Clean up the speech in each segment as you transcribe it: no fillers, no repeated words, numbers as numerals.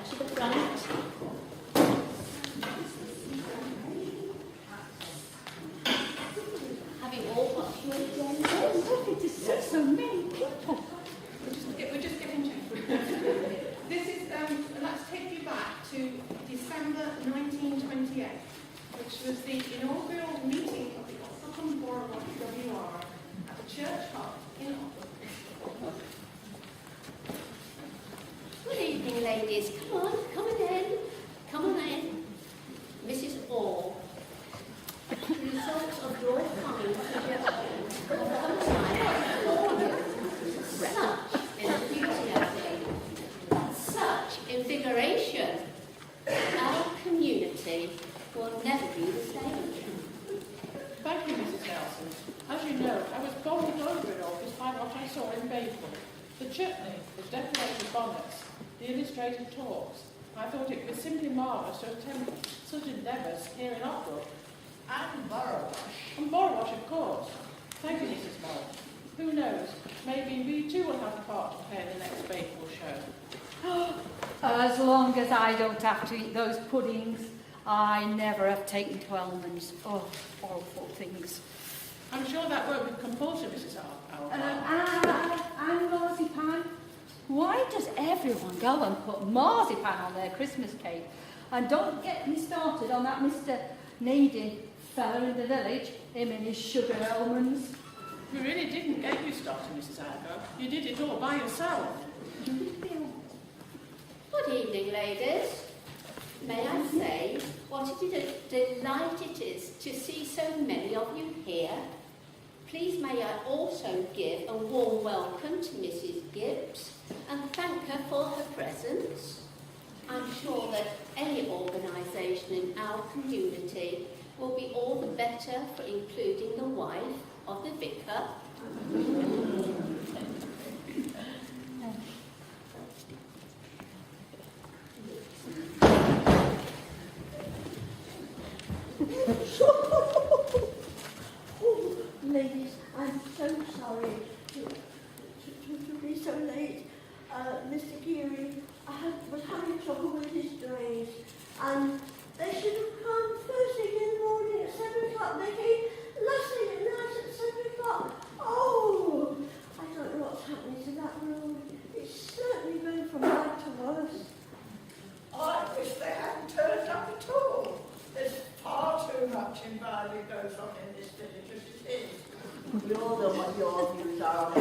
out to the front. Have you all got your agenda? Oh, look, it is so many people. We're just getting to this is, let's take you back to December 1928, which was the inaugural meeting of the Ockbrook Borrowash WI at the church hall in Ockbrook. Good evening, ladies. Come on in. Come on in. Mrs. Orr, the results of your kind suggestions have come such enthusiasm, such invigoration. Our community will never be the same. Thank you, Mrs. Nelson. As you know, I was bowled over it all despite what I saw in Babel. The chutney, the decorated bonnets, the illustrated talks. I thought it was simply marvellous to attempt such endeavours here in Ockbrook. And Borrowash. And Borrowash, of course. Thank you, Mrs. Moll. Who knows, maybe we too will have a part to play in the next Babel show. As long as I don't have to eat those puddings, I never have taken to almonds. Oh, awful things. I'm sure that won't be compulsory, Mrs. And marzipan. Why does everyone go and put marzipan on their Christmas cake? And don't get me started on that Mr. Nadine fellow in the village, him and his sugar almonds. We really didn't get you started, Mrs. Aggo. You did it all by yourself. Good evening, ladies. May I say what a delight it is to see so many of you here. Please may I also give a warm welcome to Mrs. Gibbs and thank her for her presence. I'm sure that any organisation in our community will be all the better for including the wife of the vicar. Oh, ladies, I'm so sorry to be so late. Mr. Geary was having trouble with his drains, and they should have come first thing in the morning at 7 o'clock. They came last thing at night at 7 o'clock. Oh, I don't know what's happening to that road. It's certainly going from bad to worse. I wish they hadn't turned up at all. There's far too much environment goes on in this village as it is. We all know what your views are on the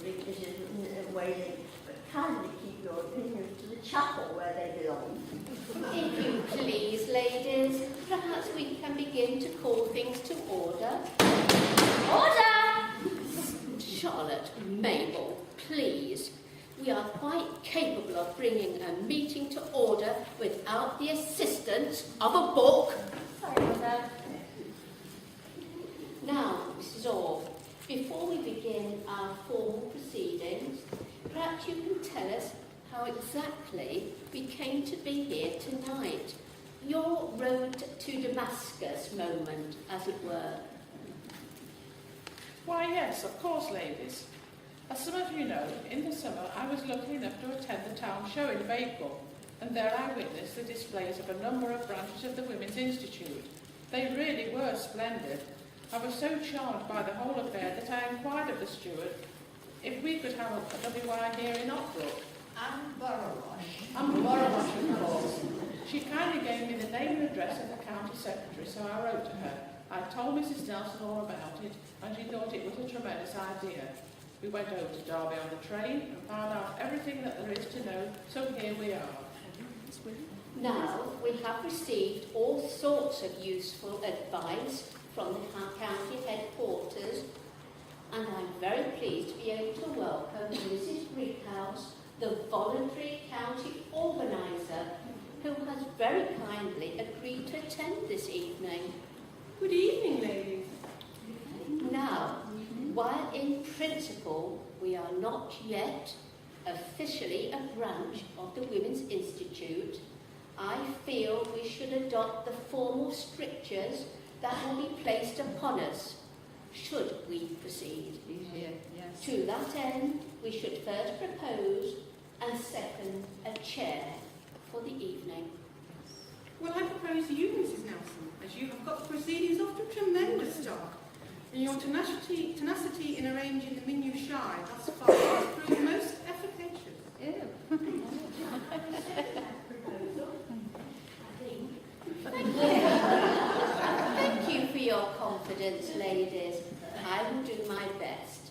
weaknesses and waiting, but kindly keep your opinions to the chapel where they belong. If you please, ladies, perhaps we can begin to call things to order. Order! Charlotte, Mabel, please. We are quite capable of bringing a meeting to order without the assistance of a book. Sorry, Mother. Now, Mrs. Orr, before we begin our formal proceedings, perhaps you can tell us how exactly we came to be here tonight. Your road to Damascus moment, as it were. Why, yes, of course, ladies. As some of you know, in the summer I was lucky enough to attend the town show in Babel, and there I witnessed the displays of a number of branches of the Women's Institute. They really were splendid. I was so charmed by the whole affair that I inquired of the steward if we could have a WI here in Ockbrook. And Borrowash. And Borrowash, of course. She kindly gave me the name and address of the county secretary, so I wrote to her. I told Mrs. Nelson all about it, and she thought it was a tremendous idea. We went over to Derby on the train and found out everything that there is to know, so here we are. Now, we have received all sorts of useful advice from the county headquarters, and I'm very pleased to be able to welcome Mrs. Rickhouse, the voluntary county organiser, who has very kindly agreed to attend this evening. Good evening, ladies. Now, while in principle we are not yet officially a branch of the Women's Institute, I feel we should adopt the formal strictures that will be placed upon us, should we proceed. Yes. To that end, we should first propose and second a chair for the evening. Well, I propose you, Mrs. Nelson, as you have got the proceedings off to a tremendous start. And your tenacity in arranging the minutiae thus far has proved most efficacious. Thank you for your confidence, ladies. I will do my best.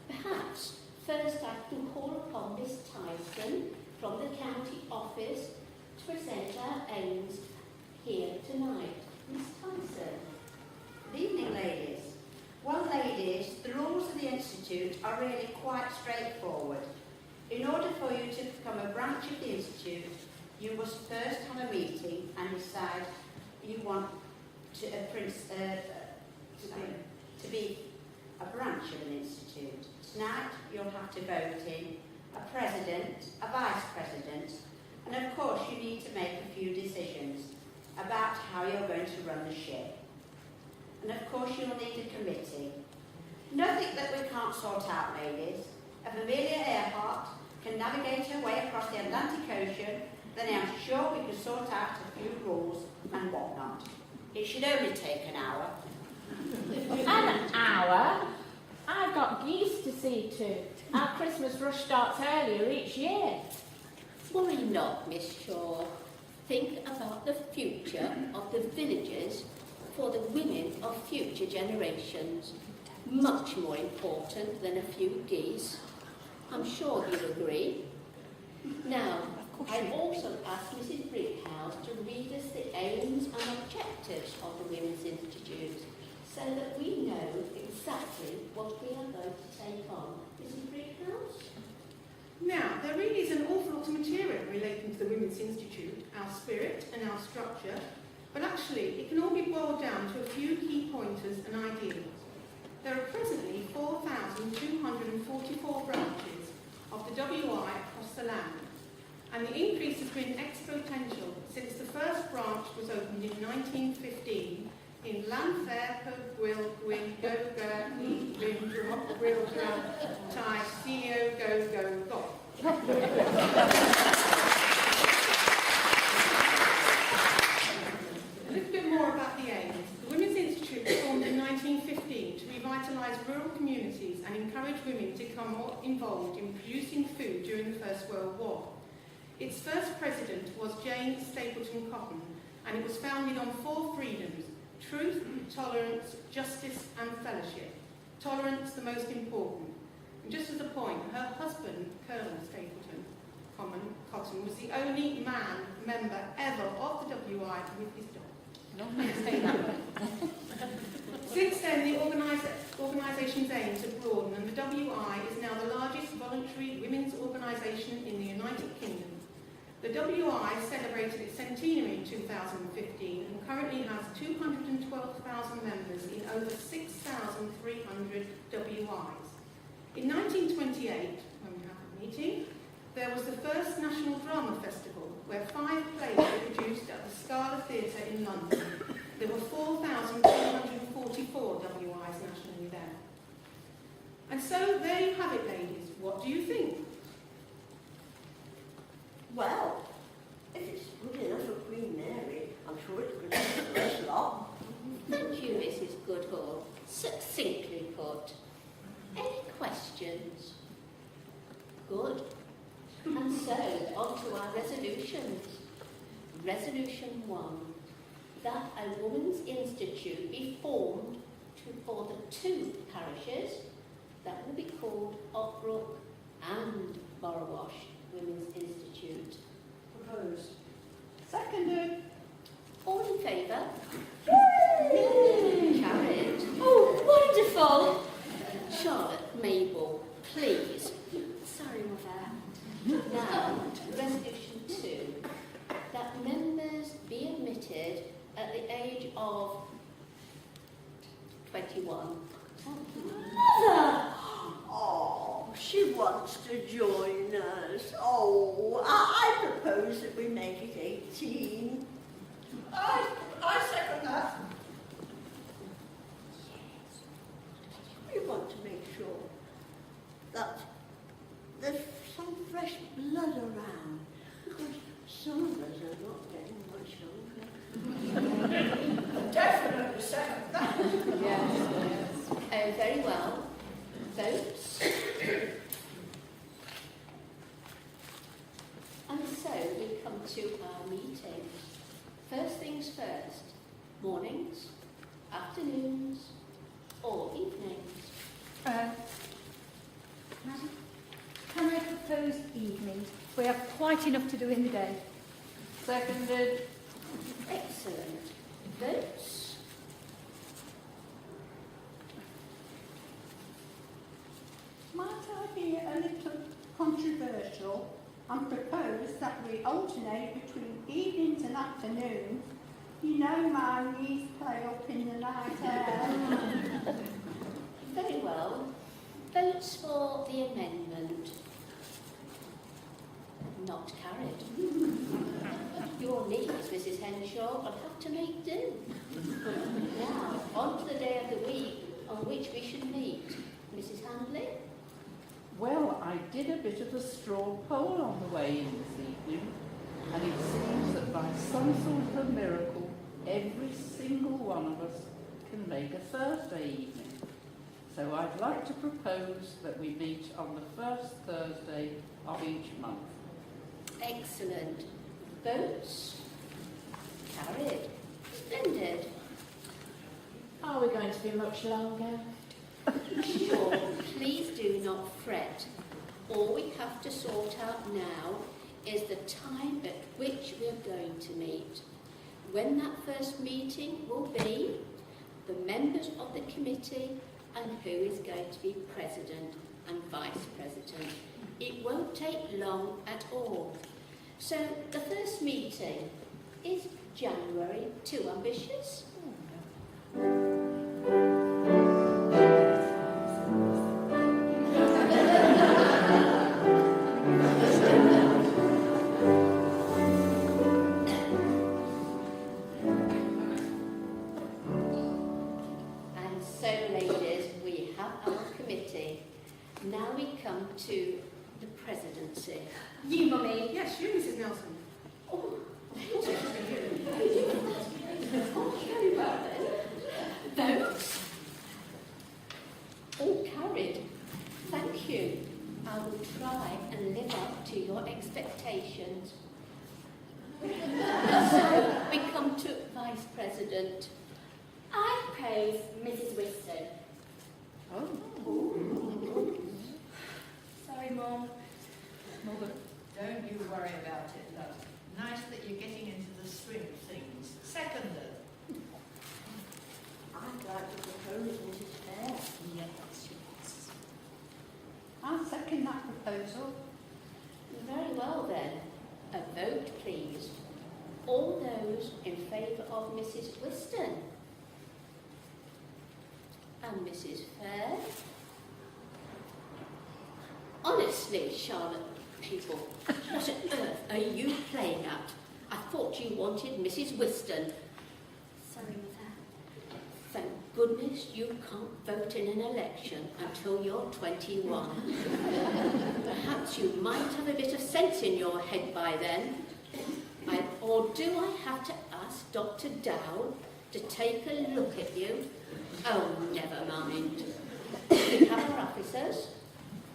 Perhaps first I can call upon Miss Tyson from the county office to present our aims here tonight. Miss Tyson. Good evening, ladies. Well, ladies, the rules of the Institute are really quite straightforward. In order for you to become a branch of the Institute, you must first have a meeting and decide you want to be a branch of an institute. Tonight, you'll have to vote in a president, a vice president, and of course you need to make a few decisions about how you're going to run the ship. And of course you'll need a committee. Nothing that we can't sort out, ladies. If Amelia Earhart can navigate her way across the Atlantic Ocean, then I'm sure we can sort out a few rules and whatnot. It should only take an hour. An hour? I've got geese to see to. Our Christmas rush starts earlier each year. Worry not, Miss Shaw. Think about the future of the villages for the women of future generations. Much more important than a few geese. I'm sure you'll agree. Now, I also asked Mrs. Brickhouse to read us the aims and objectives of the Women's Institute so that we know exactly what we are going to take on. Mrs. Brickhouse? Now, there really is an awful lot of material relating to the Women's Institute, our spirit and our structure, but actually it can all be boiled down to a few key pointers and ideas. There are presently 4,244 branches of the WI across the land, and the increase has been exponential since the first branch was opened in 1915 in Lanfair, Gwil, Gwyn, Go, Eat, Rim, Drop, Grill, Drop, Tie, CEO, Go, Go. A little bit more about the aims. The Women's Institute was formed in 1915 to revitalise rural communities and encourage women to become more involved in producing food during the First World War. Its first president was Jane Stapleton Cotton, and it was founded on 4 freedoms: truth, tolerance, justice and fellowship. Tolerance the most important. And just as a point, her husband, Colonel Stapleton Cotton, was the only man member ever of the WI with his dog. Since then, the organisation's aims have broadened, and the WI is now the largest voluntary women's organisation in the United Kingdom. The WI celebrated its centenary in 2015 and currently has 212,000 members in over 6,300 WIs. In 1928, when we had a meeting, there was the first National Drama Festival, where 5 plays were produced at the Scala Theatre in London. There were 4,244 WIs nationally then. And so there you have it, ladies. What do you think? Well, if it's good enough for Queen Mary, I'm sure it's good enough for us lot. Thank you, Mrs. Goodall. Succinctly put. Any questions? Good. And so, on to our resolutions. Resolution 1. That a Women's Institute be formed for the 2 parishes that will be called Ockbrook and Borrowash Women's Institute. Proposed. Seconded. All in favour? Yay! Carried. Oh, wonderful! Charlotte, Mabel, please. Sorry, Mother. Now, resolution 2. That members be admitted at the age of 21. Mother! Oh, she wants to join us. Oh, I propose that we make it 18. I second that. We want to make sure that there's some fresh blood around, because Some of us are not getting much younger. Definitely second that. Yes. Very well. Votes. And so we come to our meeting. First things first, mornings, afternoons, or evenings. Madam, can I propose evenings? We have quite enough to do in the day. Seconded. Excellent. Votes. Might I be a little controversial and propose that we alternate between evenings and afternoons? You know my knees play up in the night air. Very well. Votes for the amendment. Not carried. Your needs, Mrs. Henshaw, will have to make do. Now, on to the day of the week on which we should meet. Mrs. Handley? Well, I did a bit of a straw poll on the way in this evening, and it seems that by some sort of miracle, every single one of us can make a Thursday evening. So I'd like to propose that we meet on the first Thursday of each month. Excellent. Votes? Carried. Splendid. Are we going to be much longer? Sure, please do not fret. All we have to sort out now is the time at which we are going to meet. When that first meeting will be, the members of the committee, and who is going to be president and vice president. It won't take long at all. So the first meeting is January. Too ambitious? And so, ladies, we have our committee. Now we come to the presidency. You, Mummy. Yes, you, Mrs. Nelson. Oh, very well then. Votes? All carried. Thank you. I will try and live up to your expectations. So we come to Vice President. I propose Mrs. Whiston. Oh, Sorry, Mum. Mother. Don't you worry about it, love. Nice that you're getting into the swing of things. Seconded. I'd like to propose Mrs. Fair. Yes. I'll second that proposal. Very well then. A vote, please. All those in favour of Mrs. Whiston? And Mrs. Fair? Honestly, Charlotte, people, what on earth are you playing at? I thought you wanted Mrs. Whiston. Sorry, Mother. Thank goodness you can't vote in an election until you're 21. Perhaps you might have a bit of sense in your head by then. Or do I have to ask Dr. Dow to take a look at you? Oh, never mind. We have our officers.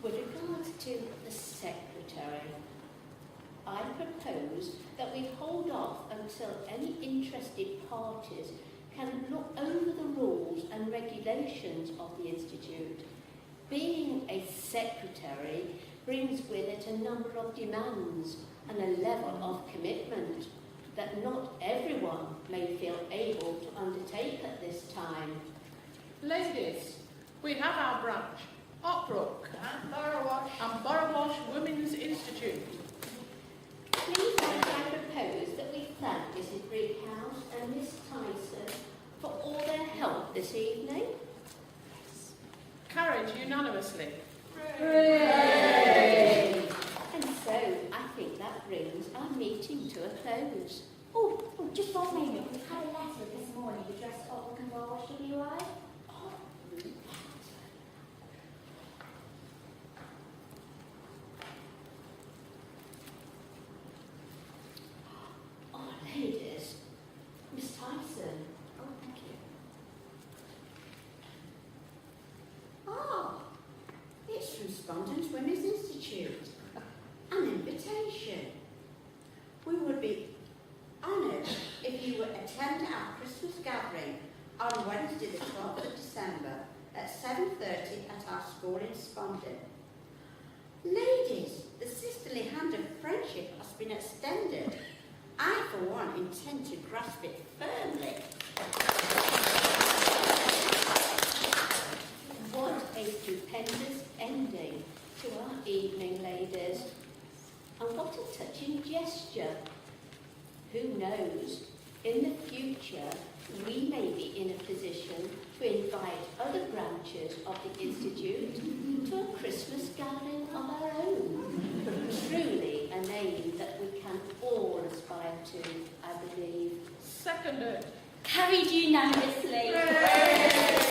With regards to the secretary, I propose that we hold off until any interested parties can look over the rules and regulations of the Institute. Being a secretary brings with it a number of demands and a level of commitment that not everyone may feel able to undertake at this time. Ladies, we have our branch, Ockbrook And Borrowash. and Borrowash Women's Institute. Please, then, I propose that we thank Mrs. Brickhouse and Miss Tyson for all their help this evening. Carried unanimously. And so, I think that brings our meeting to a close. Oh, just one minute. We've had a letter this morning addressed to Ockbrook Borrowash WI. you attend our Christmas gathering on Wednesday the 12th of December at 7:30 at our school in Spondon. Ladies, the sisterly hand of friendship has been extended. I, for one, intend to grasp it firmly. What a stupendous ending to our evening, ladies. And what a touching gesture. Who knows, in the future, we may be in a position to invite other branches of the Institute to a Christmas gathering of our own. Truly a name that we can all aspire to, I believe. Seconded. Carried unanimously.